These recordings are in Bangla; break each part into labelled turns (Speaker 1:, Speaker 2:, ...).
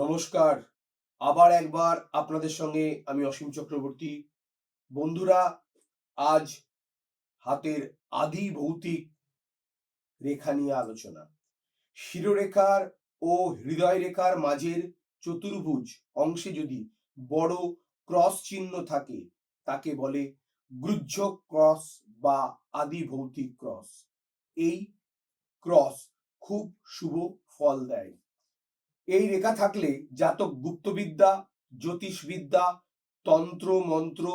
Speaker 1: নমস্কার। আবার একবার আপনাদের সঙ্গে আমি অসীম চক্রবর্তী। বন্ধুরা, আজ হাতের আদি ভৌতিক রেখা নিয়ে আলোচনা। শিরোরেখার ও হৃদয় রেখার মাঝের চতুর্ভুজ অংশে যদি বড় ক্রস চিহ্ন থাকে তাকে বলে গুহ্য ক্রস বা আদি ভৌতিক ক্রস। এই ক্রস খুব শুভ ফল দেয়। এই রেখা থাকলে জাতক গুপ্তবিদ্যা, জ্যোতিষবিদ্যা, তন্ত্র মন্ত্র,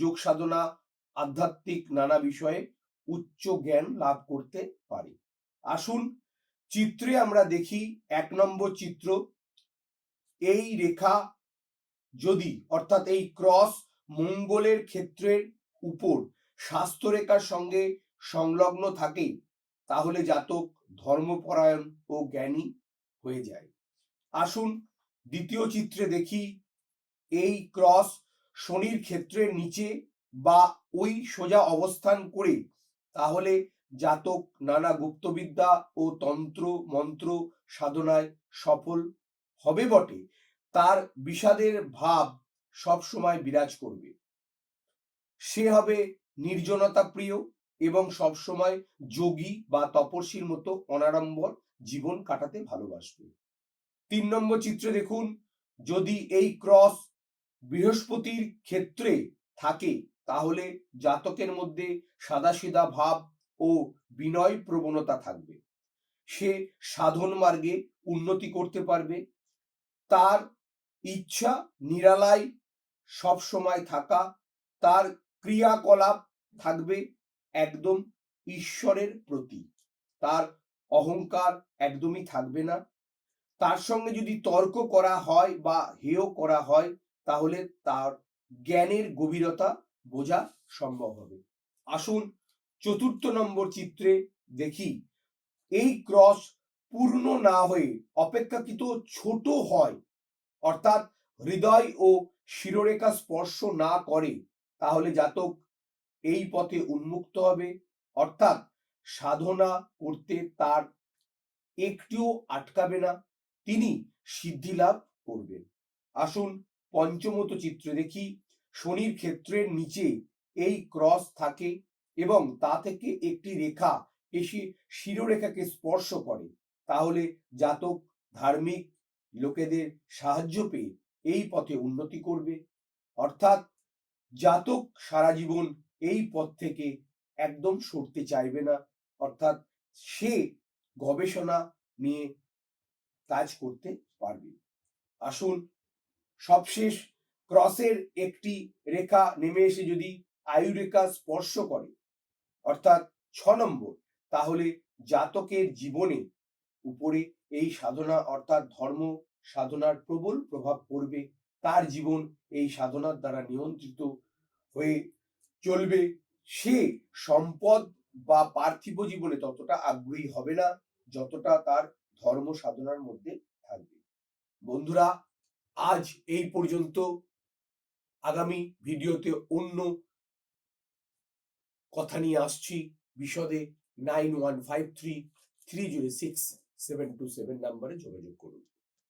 Speaker 1: যোগ সাধনা, আধ্যাত্মিক নানা বিষয়ে উচ্চ জ্ঞান লাভ করতে পারে। আসুন চিত্রে আমরা দেখি 1 নম্বর চিত্র। এই রেখা যদি অর্থাৎ এই ক্রস মঙ্গলের ক্ষেত্রের উপর স্বাস্থ্যরেখার সঙ্গে সংলগ্ন থাকে তাহলে জাতক ধর্মপরায়ণ ও জ্ঞানী হয়ে যায়। আসুন দ্বিতীয় চিত্রে দেখি এই ক্রস শনির ক্ষেত্রের নিচে বা ওই সোজা অবস্থান করে তাহলে জাতক নানা গুপ্তবিদ্যা ও তন্ত্র মন্ত্র সাধনায় সফল হবে বটে, তার বিষাদের ভাব সব সময় বিরাজ করবে। সে হবে নির্জনতা প্রিয় এবং সব সময় যোগী বা তপস্বীর মতো অনাড়ম্বর জীবন কাটাতে ভালোবাসবে। 3 নম্বর চিত্রে দেখুন, যদি এই ক্রস বৃহস্পতির ক্ষেত্রে থাকে তাহলে জাতকের মধ্যে সাদাসিধা ভাব ও বিনয় প্রবণতা থাকবে। সে সাধন মার্গে উন্নতি করতে পারবে। তার ইচ্ছা নিরালায় সব সময় থাকা। তার ক্রিয়াকলাপ থাকবে একদম ঈশ্বরের প্রতি। তার অহংকার একদমই থাকবে না। তার সঙ্গে যদি তর্ক করা হয় বা হেয় করা হয় তাহলে তার জ্ঞানের গভীরতা বোঝা সম্ভব হবে। আসুন 4 নম্বর চিত্রে দেখি এই ক্রস পূর্ণ না হয়ে অপেক্ষাকৃত ছোট হয় অর্থাৎ হৃদয় ও শিরোরেখা স্পর্শ না করে তাহলে জাতক এই পথে উন্মুক্ত হবে, অর্থাৎ সাধনা করতে তার একটুও আটকাবে না, তিনি সিদ্ধি লাভ করবেন। আসুন পঞ্চমত চিত্রে দেখি শনির ক্ষেত্রের নিচে এই ক্রস থাকে এবং তা থেকে একটি রেখা এসে শিরোরেখাকে স্পর্শ করে তাহলে জাতক ধার্মিক লোকেদের সাহায্য পেয়ে এই পথে উন্নতি করবে, অর্থাৎ জাতক সারা জীবন এই পথ থেকে একদম সরতে চাইবে না, অর্থাৎ সে গবেষণা নিয়ে কাজ করতে পারবে। আসুন সবশেষ ক্রসের একটি রেখা নেমে এসে যদি আয়ু রেখা স্পর্শ করে অর্থাৎ 6 নম্বর, তাহলে জাতকের জীবনে উপরে এই সাধনা অর্থাৎ ধর্ম সাধনার প্রবল প্রভাব পড়বে। তার জীবন এই সাধনার দ্বারা নিয়ন্ত্রিত হয়ে চলবে। সে সম্পদ বা পার্থিব জীবনে ততটা আগ্রহী হবে না যতটা তার ধর্ম সাধনার মধ্যে থাকবে। বন্ধুরা, আজ এই পর্যন্ত। আগামী ভিডিওতে অন্য কথা নিয়ে আসছি বিশদে। 9153306727 নম্বরে যোগাযোগ করুন।